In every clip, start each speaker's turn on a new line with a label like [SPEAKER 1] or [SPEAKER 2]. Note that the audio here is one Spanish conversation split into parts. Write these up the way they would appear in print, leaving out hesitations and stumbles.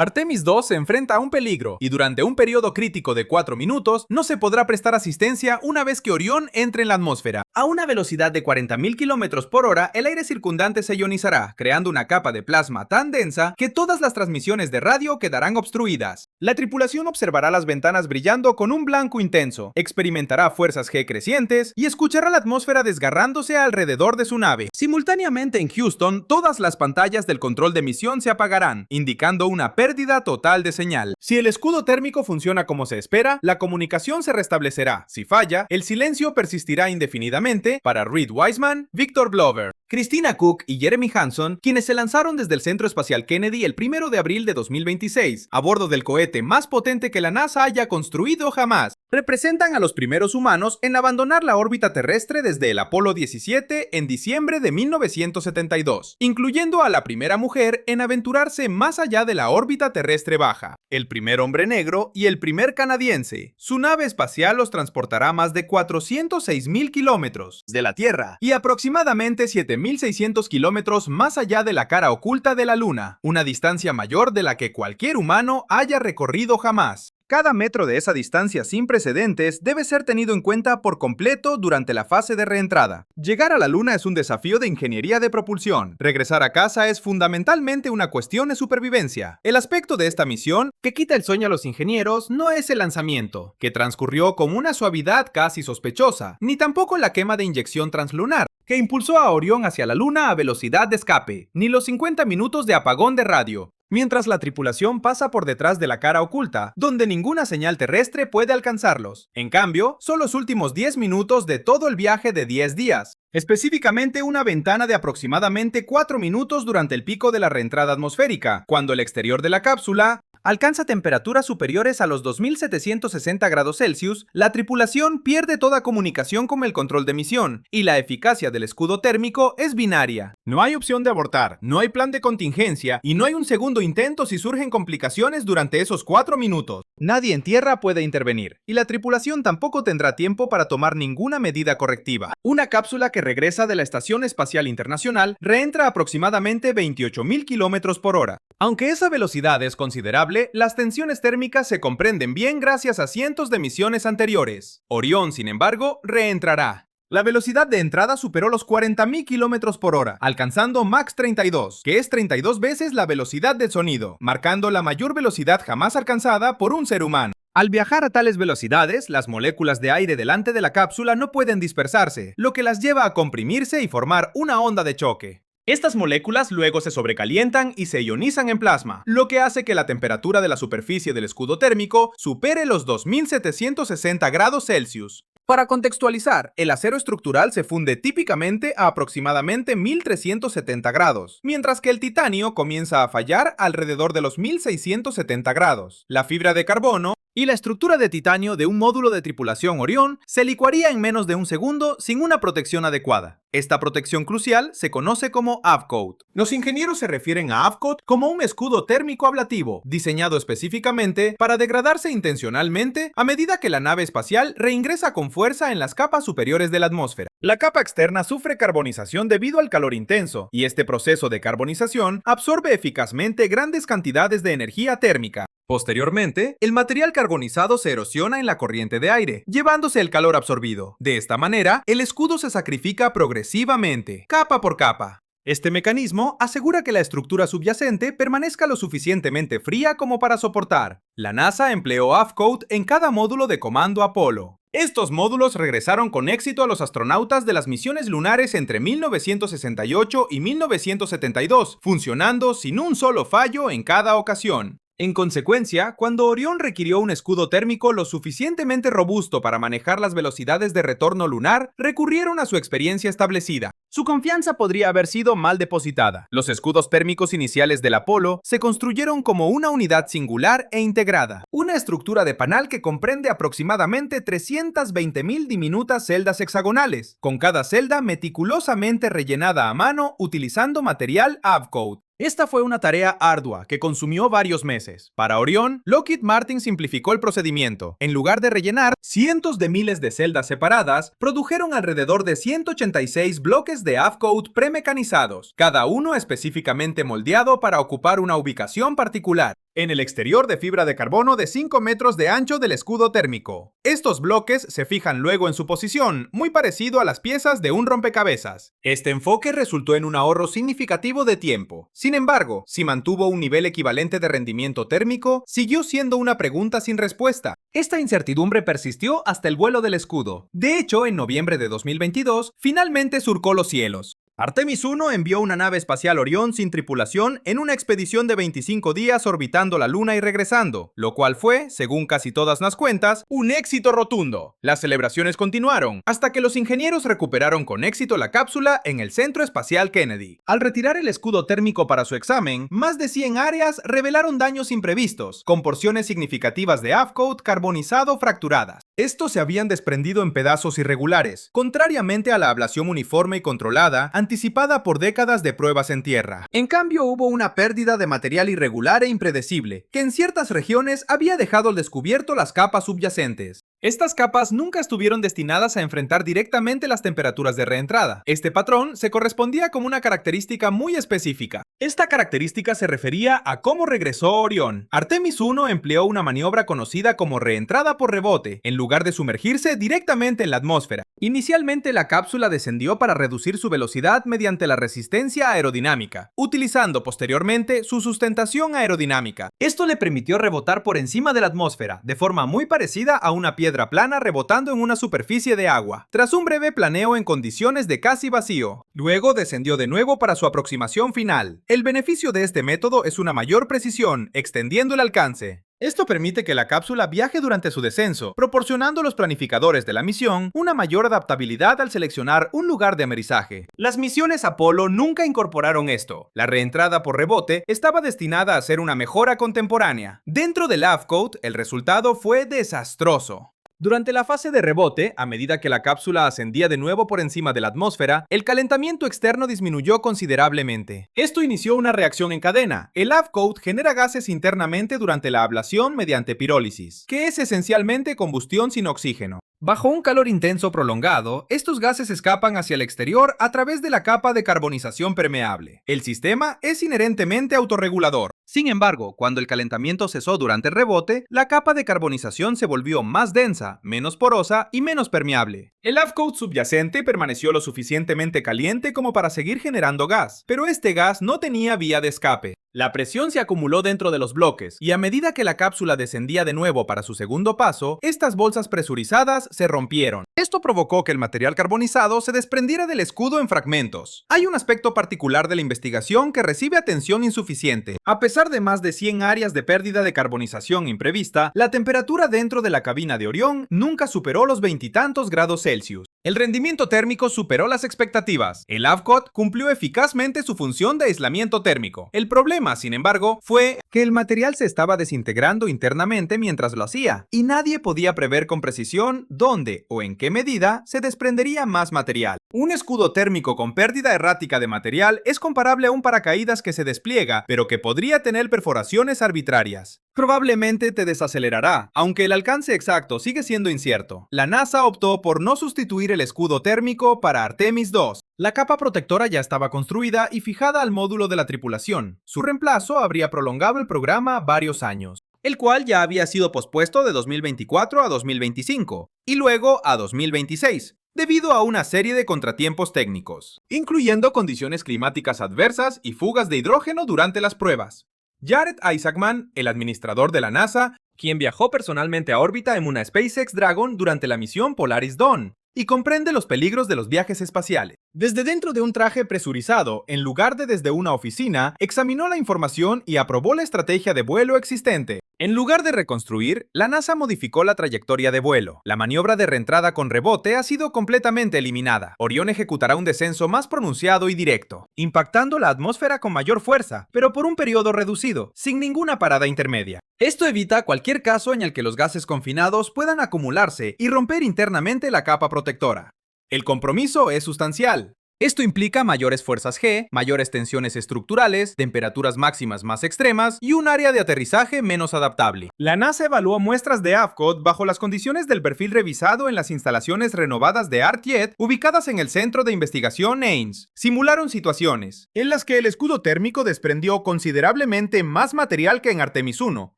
[SPEAKER 1] Artemis 2 se enfrenta a un peligro y durante un periodo crítico de 4 minutos no se podrá prestar asistencia una vez que Orión entre en la atmósfera. A una velocidad de 40.000 km por hora, el aire circundante se ionizará, creando una capa de plasma tan densa que todas las transmisiones de radio quedarán obstruidas. La tripulación observará las ventanas brillando con un blanco intenso, experimentará fuerzas G crecientes y escuchará la atmósfera desgarrándose alrededor de su nave. Simultáneamente en Houston, todas las pantallas del control de misión se apagarán, indicando una pérdida total de señal. Si el escudo térmico funciona como se espera, la comunicación se restablecerá. Si falla, el silencio persistirá indefinidamente. Para Reed Wiseman, Victor Glover, Christina Koch y Jeremy Hansen, quienes se lanzaron desde el Centro Espacial Kennedy el 1 de abril de 2026, a bordo del cohete más potente que la NASA haya construido jamás, representan a los primeros humanos en abandonar la órbita terrestre desde el Apolo 17 en diciembre de 1972, incluyendo a la primera mujer en aventurarse más allá de la órbita terrestre baja, el primer hombre negro y el primer canadiense. Su nave espacial los transportará más de 406.000 kilómetros de la Tierra y aproximadamente 7.600 kilómetros más allá de la cara oculta de la Luna, una distancia mayor de la que cualquier humano haya recorrido jamás. Cada metro de esa distancia sin precedentes debe ser tenido en cuenta por completo durante la fase de reentrada. Llegar a la Luna es un desafío de ingeniería de propulsión. Regresar a casa es fundamentalmente una cuestión de supervivencia. El aspecto de esta misión que quita el sueño a los ingenieros no es el lanzamiento, que transcurrió con una suavidad casi sospechosa, ni tampoco la quema de inyección translunar, que impulsó a Orión hacia la Luna a velocidad de escape, ni los 50 minutos de apagón de radio, mientras la tripulación pasa por detrás de la cara oculta, donde ninguna señal terrestre puede alcanzarlos. En cambio, son los últimos 10 minutos de todo el viaje de 10 días, específicamente una ventana de aproximadamente 4 minutos durante el pico de la reentrada atmosférica, cuando el exterior de la cápsula alcanza temperaturas superiores a los 2760 grados Celsius, la tripulación pierde toda comunicación con el control de misión, y la eficacia del escudo térmico es binaria. No hay opción de abortar, no hay plan de contingencia, y no hay un segundo intento si surgen complicaciones durante esos 4 minutos. Nadie en tierra puede intervenir, y la tripulación tampoco tendrá tiempo para tomar ninguna medida correctiva. Una cápsula que regresa de la Estación Espacial Internacional reentra a aproximadamente 28.000 km por hora. Aunque esa velocidad es considerable, las tensiones térmicas se comprenden bien gracias a cientos de misiones anteriores. Orión, sin embargo, reentrará. La velocidad de entrada superó los 40.000 km por hora, alcanzando Mach 32, que es 32 veces la velocidad del sonido, marcando la mayor velocidad jamás alcanzada por un ser humano. Al viajar a tales velocidades, las moléculas de aire delante de la cápsula no pueden dispersarse, lo que las lleva a comprimirse y formar una onda de choque. Estas moléculas luego se sobrecalientan y se ionizan en plasma, lo que hace que la temperatura de la superficie del escudo térmico supere los 2760 grados Celsius. Para contextualizar, el acero estructural se funde típicamente a aproximadamente 1370 grados, mientras que el titanio comienza a fallar alrededor de los 1670 grados. La fibra de carbono y la estructura de titanio de un módulo de tripulación Orión se licuaría en menos de un segundo sin una protección adecuada. Esta protección crucial se conoce como AVCOAT. Los ingenieros se refieren a AVCOAT como un escudo térmico ablativo, diseñado específicamente para degradarse intencionalmente a medida que la nave espacial reingresa con fuerza en las capas superiores de la atmósfera. La capa externa sufre carbonización debido al calor intenso, y este proceso de carbonización absorbe eficazmente grandes cantidades de energía térmica. Posteriormente, el material carbonizado se erosiona en la corriente de aire, llevándose el calor absorbido. De esta manera, el escudo se sacrifica progresivamente, capa por capa. Este mecanismo asegura que la estructura subyacente permanezca lo suficientemente fría como para soportar. La NASA empleó AVCOAT en cada módulo de comando Apolo. Estos módulos regresaron con éxito a los astronautas de las misiones lunares entre 1968 y 1972, funcionando sin un solo fallo en cada ocasión. En consecuencia, cuando Orión requirió un escudo térmico lo suficientemente robusto para manejar las velocidades de retorno lunar, recurrieron a su experiencia establecida. Su confianza podría haber sido mal depositada. Los escudos térmicos iniciales del Apolo se construyeron como una unidad singular e integrada, una estructura de panal que comprende aproximadamente 320.000 diminutas celdas hexagonales, con cada celda meticulosamente rellenada a mano utilizando material AVCOAT. Esta fue una tarea ardua que consumió varios meses. Para Orión, Lockheed Martin simplificó el procedimiento. En lugar de rellenar cientos de miles de celdas separadas, produjeron alrededor de 186 bloques de AVCOAT premecanizados, cada uno específicamente moldeado para ocupar una ubicación particular. en el exterior de fibra de carbono de 5 metros de ancho del escudo térmico. Estos bloques se fijan luego en su posición, muy parecido a las piezas de un rompecabezas. Este enfoque resultó en un ahorro significativo de tiempo. Sin embargo, si mantuvo un nivel equivalente de rendimiento térmico, siguió siendo una pregunta sin respuesta. Esta incertidumbre persistió hasta el vuelo del escudo. De hecho, en noviembre de 2022, finalmente surcó los cielos. Artemis 1 envió una nave espacial Orión sin tripulación en una expedición de 25 días orbitando la Luna y regresando, lo cual fue, según casi todas las cuentas, un éxito rotundo. Las celebraciones continuaron, hasta que los ingenieros recuperaron con éxito la cápsula en el Centro Espacial Kennedy. Al retirar el escudo térmico para su examen, más de 100 áreas revelaron daños imprevistos, con porciones significativas de AFCOAT carbonizado fracturadas. Estos se habían desprendido en pedazos irregulares, contrariamente a la ablación uniforme y controlada anticipada por décadas de pruebas en tierra. En cambio, hubo una pérdida de material irregular e impredecible, que en ciertas regiones había dejado al descubierto las capas subyacentes. Estas capas nunca estuvieron destinadas a enfrentar directamente las temperaturas de reentrada. Este patrón se correspondía con una característica muy específica. Esta característica se refería a cómo regresó Orión. Artemis 1 empleó una maniobra conocida como reentrada por rebote, en lugar de sumergirse directamente en la atmósfera. Inicialmente la cápsula descendió para reducir su velocidad mediante la resistencia aerodinámica, utilizando posteriormente su sustentación aerodinámica. Esto le permitió rebotar por encima de la atmósfera, de forma muy parecida a una piedra plana rebotando en una superficie de agua, tras un breve planeo en condiciones de casi vacío. Luego descendió de nuevo para su aproximación final. El beneficio de este método es una mayor precisión, extendiendo el alcance. Esto permite que la cápsula viaje durante su descenso, proporcionando a los planificadores de la misión una mayor adaptabilidad al seleccionar un lugar de amerizaje. Las misiones Apolo nunca incorporaron esto. La reentrada por rebote estaba destinada a ser una mejora contemporánea. Dentro del AFCOAT, el resultado fue desastroso. Durante la fase de rebote, a medida que la cápsula ascendía de nuevo por encima de la atmósfera, el calentamiento externo disminuyó considerablemente. Esto inició una reacción en cadena. El AFCOAT genera gases internamente durante la ablación mediante pirólisis, que es esencialmente combustión sin oxígeno. Bajo un calor intenso prolongado, estos gases escapan hacia el exterior a través de la capa de carbonización permeable. El sistema es inherentemente autorregulador. Sin embargo, cuando el calentamiento cesó durante el rebote, la capa de carbonización se volvió más densa, menos porosa y menos permeable. El AFCOAT subyacente permaneció lo suficientemente caliente como para seguir generando gas, pero este gas no tenía vía de escape. La presión se acumuló dentro de los bloques, y a medida que la cápsula descendía de nuevo para su segundo paso, estas bolsas presurizadas se rompieron. Esto provocó que el material carbonizado se desprendiera del escudo en fragmentos. Hay un aspecto particular de la investigación que recibe atención insuficiente. A pesar de más de 100 áreas de pérdida de carbonización imprevista, la temperatura dentro de la cabina de Orión nunca superó los 20 y tantos grados Celsius. El rendimiento térmico superó las expectativas. El AFCOAT cumplió eficazmente su función de aislamiento térmico. El problema, sin embargo, fue que el material se estaba desintegrando internamente mientras lo hacía, y nadie podía prever con precisión dónde o en qué medida se desprendería más material. Un escudo térmico con pérdida errática de material es comparable a un paracaídas que se despliega, pero que podría tener perforaciones arbitrarias. Probablemente te desacelerará, aunque el alcance exacto sigue siendo incierto. La NASA optó por no sustituir el escudo térmico para Artemis 2. La capa protectora ya estaba construida y fijada al módulo de la tripulación. Su reemplazo habría prolongado el programa varios años, el cual ya había sido pospuesto de 2024 a 2025 y luego a 2026. Debido a una serie de contratiempos técnicos, incluyendo condiciones climáticas adversas y fugas de hidrógeno durante las pruebas. Jared Isaacman, el administrador de la NASA, quien viajó personalmente a órbita en una SpaceX Dragon durante la misión Polaris Dawn, y comprende los peligros de los viajes espaciales. Desde dentro de un traje presurizado, en lugar de desde una oficina, examinó la información y aprobó la estrategia de vuelo existente. En lugar de reconstruir, la NASA modificó la trayectoria de vuelo. La maniobra de reentrada con rebote ha sido completamente eliminada. Orión ejecutará un descenso más pronunciado y directo, impactando la atmósfera con mayor fuerza, pero por un periodo reducido, sin ninguna parada intermedia. Esto evita cualquier caso en el que los gases confinados puedan acumularse y romper internamente la capa protectora. El compromiso es sustancial. Esto implica mayores fuerzas G, mayores tensiones estructurales, temperaturas máximas más extremas y un área de aterrizaje menos adaptable. La NASA evaluó muestras de AFCOD bajo las condiciones del perfil revisado en las instalaciones renovadas de ARC-JET ubicadas en el Centro de Investigación Ames. Simularon situaciones en las que el escudo térmico desprendió considerablemente más material que en Artemis 1,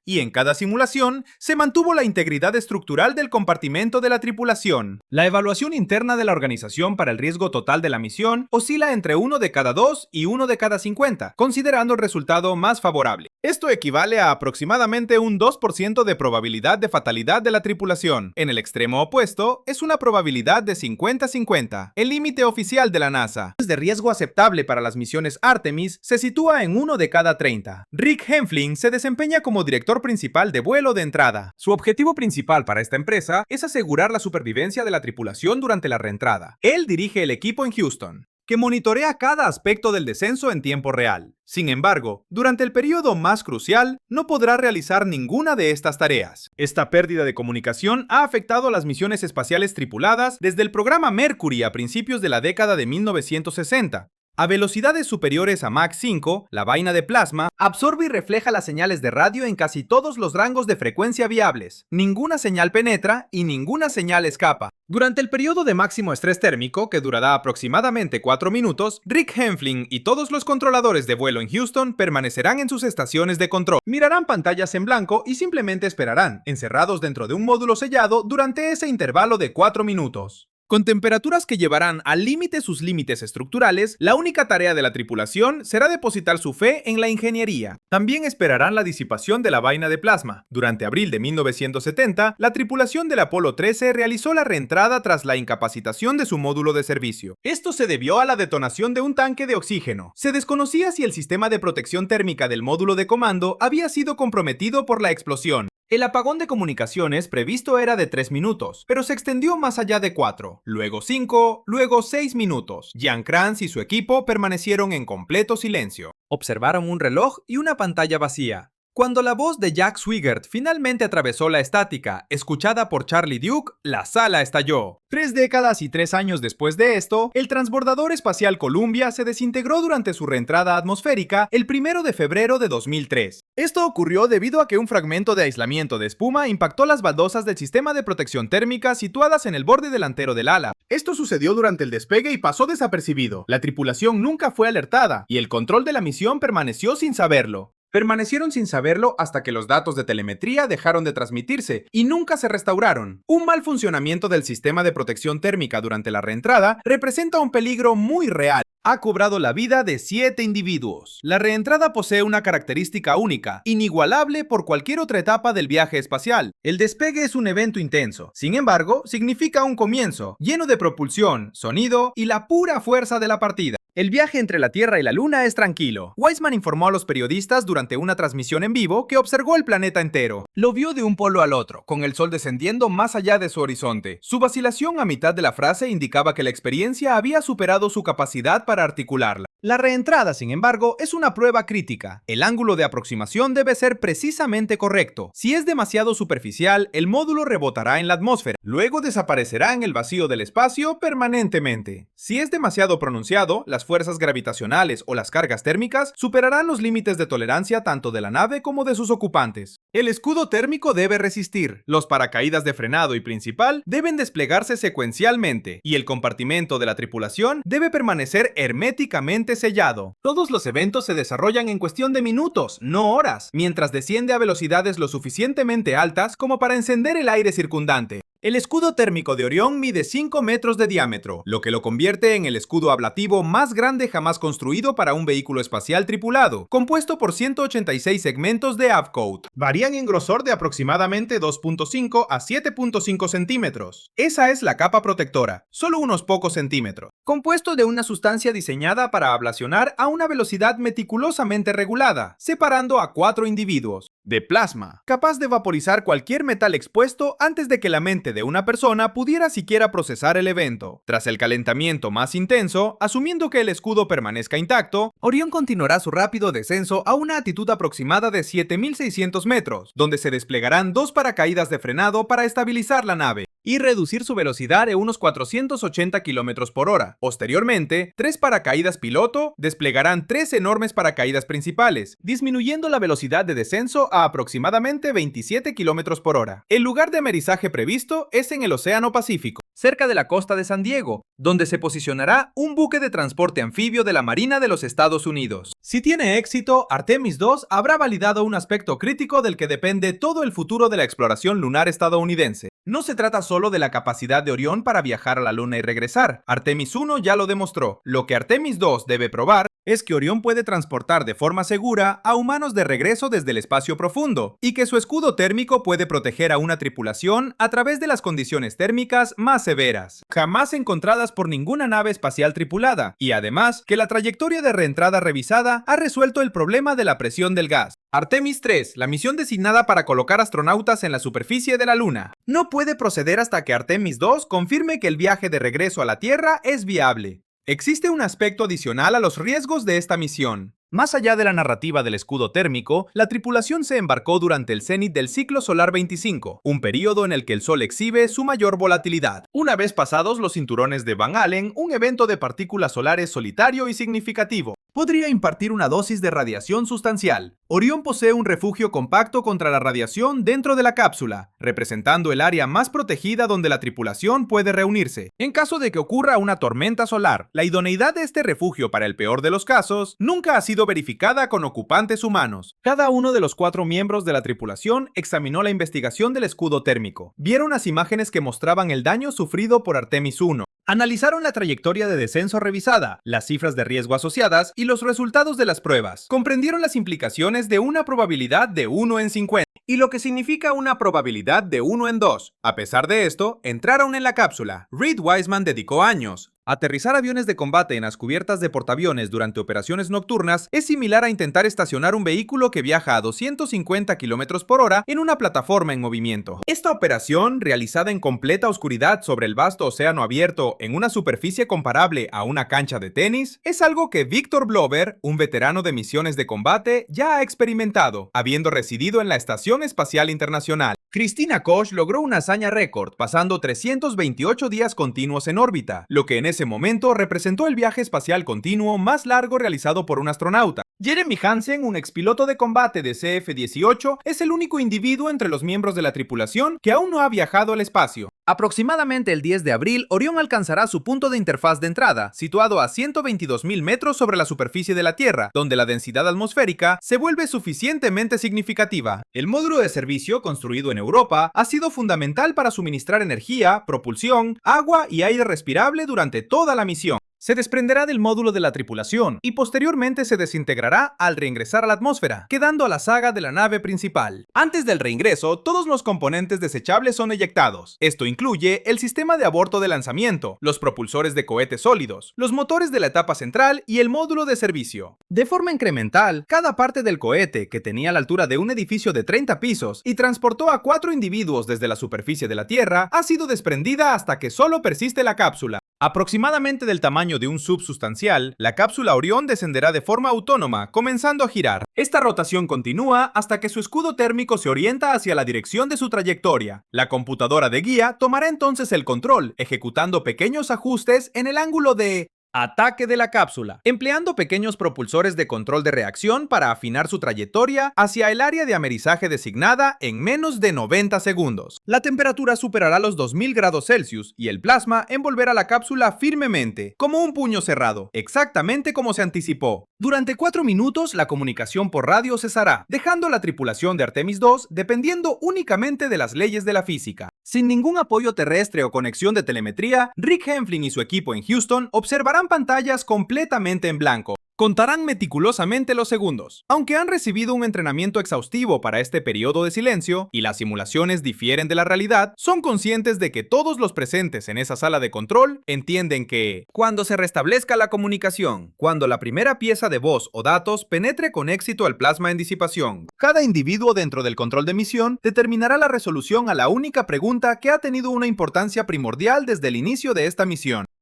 [SPEAKER 1] y en cada simulación se mantuvo la integridad estructural del compartimento de la tripulación. La evaluación interna de la organización para el riesgo total de la misión oscila entre 1 de cada 2 y 1 de cada 50, considerando el resultado más favorable. Esto equivale a aproximadamente un 2% de probabilidad de fatalidad de la tripulación. En el extremo opuesto, es una probabilidad de 50-50. El límite oficial de la NASA de riesgo aceptable para las misiones Artemis se sitúa en 1 de cada 30. Rick Heffling se desempeña como director principal de vuelo de entrada. Su objetivo principal para esta empresa es asegurar la supervivencia de la tripulación durante la reentrada. Él dirige el equipo en Houston, que monitorea cada aspecto del descenso en tiempo real. Sin embargo, durante el periodo más crucial, no podrá realizar ninguna de estas tareas. Esta pérdida de comunicación ha afectado a las misiones espaciales tripuladas desde el programa Mercury a principios de la década de 1960. A velocidades superiores a Mach 5, la vaina de plasma absorbe y refleja las señales de radio en casi todos los rangos de frecuencia viables. Ninguna señal penetra y ninguna señal escapa. Durante el periodo de máximo estrés térmico, que durará aproximadamente 4 minutos, Rick Heffling y todos los controladores de vuelo en Houston permanecerán en sus estaciones de control. Mirarán pantallas en blanco y simplemente esperarán, encerrados dentro de un módulo sellado durante ese intervalo de 4 minutos. Con temperaturas que llevarán al límite sus límites estructurales, la única tarea de la tripulación será depositar su fe en la ingeniería. También esperarán la disipación de la vaina de plasma. Durante abril de 1970, la tripulación del Apolo 13 realizó la reentrada tras la incapacitación de su módulo de servicio. Esto se debió a la detonación de un tanque de oxígeno. Se desconocía si el sistema de protección térmica del módulo de comando había sido comprometido por la explosión. El apagón de comunicaciones previsto era de 3 minutos, pero se extendió más allá de 4, luego 5, luego 6 minutos. Jan Kranz y su equipo permanecieron en completo silencio. Observaron un reloj y una pantalla vacía. Cuando la voz de Jack Swigert finalmente atravesó la estática, escuchada por Charlie Duke, la sala estalló. 3 décadas y 3 años después de esto, el transbordador espacial Columbia se desintegró durante su reentrada atmosférica el 1 de febrero de 2003. Esto ocurrió debido a que un fragmento de aislamiento de espuma impactó las baldosas del sistema de protección térmica situadas en el borde delantero del ala. Esto sucedió durante el despegue y pasó desapercibido. La tripulación nunca fue alertada, y el control de la misión permaneció sin saberlo. Permanecieron sin saberlo hasta que los datos de telemetría dejaron de transmitirse y nunca se restauraron. Un mal funcionamiento del sistema de protección térmica durante la reentrada representa un peligro muy real. Ha cobrado la vida de 7 individuos. La reentrada posee una característica única, inigualable por cualquier otra etapa del viaje espacial. El despegue es un evento intenso. Sin embargo, significa un comienzo, lleno de propulsión, sonido y la pura fuerza de la partida. El viaje entre la Tierra y la Luna es tranquilo. Weissman informó a los periodistas durante una transmisión en vivo que observó el planeta entero. Lo vio de un polo al otro, con el sol descendiendo más allá de su horizonte. Su vacilación a mitad de la frase indicaba que la experiencia había superado su capacidad para articularla. La reentrada, sin embargo, es una prueba crítica. El ángulo de aproximación debe ser precisamente correcto. Si es demasiado superficial, el módulo rebotará en la atmósfera. Luego desaparecerá en el vacío del espacio permanentemente. Si es demasiado pronunciado, las fuerzas gravitacionales o las cargas térmicas superarán los límites de tolerancia tanto de la nave como de sus ocupantes. El escudo térmico debe resistir. Los paracaídas de frenado y principal deben desplegarse secuencialmente. Y el compartimento de la tripulación debe permanecer herméticamente sellado. Todos los eventos se desarrollan en cuestión de minutos, no horas, mientras desciende a velocidades lo suficientemente altas como para encender el aire circundante. El escudo térmico de Orión mide 5 metros de diámetro, lo que lo convierte en el escudo ablativo más grande jamás construido para un vehículo espacial tripulado, compuesto por 186 segmentos de AFCODE. Varían en grosor de aproximadamente 2.5 a 7.5 centímetros. Esa es la capa protectora, solo unos pocos centímetros, compuesto de una sustancia diseñada para ablacionar a una velocidad meticulosamente regulada, separando a 4 individuos. De plasma, capaz de vaporizar cualquier metal expuesto antes de que la mente de una persona pudiera siquiera procesar el evento. Tras el calentamiento más intenso, asumiendo que el escudo permanezca intacto, Orión continuará su rápido descenso a una altitud aproximada de 7.600 metros, donde se desplegarán 2 paracaídas de frenado para estabilizar la nave. y reducir su velocidad a unos 480 km por hora. Posteriormente, 3 paracaídas piloto desplegarán 3 enormes paracaídas principales, disminuyendo la velocidad de descenso a aproximadamente 27 km por hora. El lugar de amerizaje previsto es en el Océano Pacífico, cerca de la costa de San Diego, donde se posicionará un buque de transporte anfibio de la Marina de los Estados Unidos. Si tiene éxito, Artemis II habrá validado un aspecto crítico del que depende todo el futuro de la exploración lunar estadounidense. No se trata solo de la capacidad de Orión para viajar a la Luna y regresar. Artemis I ya lo demostró. Lo que Artemis II debe probar es que Orión puede transportar de forma segura a humanos de regreso desde el espacio profundo, y que su escudo térmico puede proteger a una tripulación a través de las condiciones térmicas más severas, jamás encontradas por ninguna nave espacial tripulada, y además que la trayectoria de reentrada revisada ha resuelto el problema de la presión del gas. Artemis III, la misión designada para colocar astronautas en la superficie de la Luna, no puede proceder hasta que Artemis II confirme que el viaje de regreso a la Tierra es viable. Existe un aspecto adicional a los riesgos de esta misión. Más allá de la narrativa del escudo térmico, la tripulación se embarcó durante el cenit del ciclo solar 25, un periodo en el que el Sol exhibe su mayor volatilidad. Una vez pasados los cinturones de Van Allen, un evento de partículas solares solitario y significativo podría impartir una dosis de radiación sustancial. Orión posee un refugio compacto contra la radiación dentro de la cápsula, representando el área más protegida donde la tripulación puede reunirse. En caso de que ocurra una tormenta solar, la idoneidad de este refugio para el peor de los casos nunca ha sido verificada con ocupantes humanos. Cada uno de los 4 miembros de la tripulación examinó la investigación del escudo térmico. Vieron las imágenes que mostraban el daño sufrido por Artemis I. Analizaron la trayectoria de descenso revisada, las cifras de riesgo asociadas y los resultados de las pruebas. Comprendieron las implicaciones de una probabilidad de 1 en 50 y lo que significa una probabilidad de 1 en 2. A pesar de esto, entraron en la cápsula. Reed Wiseman dedicó años. Aterrizar aviones de combate en las cubiertas de portaaviones durante operaciones nocturnas es similar a intentar estacionar un vehículo que viaja a 250 km por hora en una plataforma en movimiento. Esta operación, realizada en completa oscuridad sobre el vasto océano abierto en una superficie comparable a una cancha de tenis, es algo que Victor Blover, un veterano de misiones de combate, ya ha experimentado, habiendo residido en la Estación Espacial Internacional. Christina Koch logró una hazaña récord, pasando 328 días continuos en órbita, lo que en ese momento representó el viaje espacial continuo más largo realizado por un astronauta. Jeremy Hansen, un expiloto de combate de CF-18, es el único individuo entre los miembros de la tripulación que aún no ha viajado al espacio. Aproximadamente el 10 de abril, Orión alcanzará su punto de interfaz de entrada, situado a 122.000 metros sobre la superficie de la Tierra, donde la densidad atmosférica se vuelve suficientemente significativa. El módulo de servicio, construido en Europa, ha sido fundamental para suministrar energía, propulsión, agua y aire respirable durante toda la misión. Se desprenderá del módulo de la tripulación y posteriormente se desintegrará al reingresar a la atmósfera, quedando a la zaga de la nave principal. Antes del reingreso, todos los componentes desechables son eyectados. Esto incluye el sistema de aborto de lanzamiento, los propulsores de cohetes sólidos, los motores de la etapa central y el módulo de servicio. De forma incremental, cada parte del cohete, que tenía la altura de un edificio de 30 pisos y transportó a 4 individuos desde la superficie de la Tierra, ha sido desprendida hasta que solo persiste la cápsula. Aproximadamente del tamaño de un subsustancial, la cápsula Orión descenderá de forma autónoma, comenzando a girar. Esta rotación continúa hasta que su escudo térmico se orienta hacia la dirección de su trayectoria. La computadora de guía tomará entonces el control, ejecutando pequeños ajustes en el ángulo de ataque de la cápsula, empleando pequeños propulsores de control de reacción para afinar su trayectoria hacia el área de amerizaje designada en menos de 90 segundos. La temperatura superará los 2000 grados Celsius y el plasma envolverá la cápsula firmemente, como un puño cerrado, exactamente como se anticipó. Durante 4 minutos la comunicación por radio cesará, dejando a la tripulación de Artemis II dependiendo únicamente de las leyes de la física. Sin ningún apoyo terrestre o conexión de telemetría, Rick Heffling y su equipo en Houston observarán pantallas completamente en blanco. Contarán meticulosamente los segundos. Aunque han recibido un entrenamiento exhaustivo para este periodo de silencio y las simulaciones difieren de la realidad, son conscientes de que todos los presentes en esa sala de control entienden que cuando se restablezca la comunicación, cuando la primera pieza de voz o datos penetre con éxito al plasma en disipación, cada individuo dentro del control de misión determinará la resolución a la única pregunta que ha tenido una importancia primordial desde el inicio de esta misión.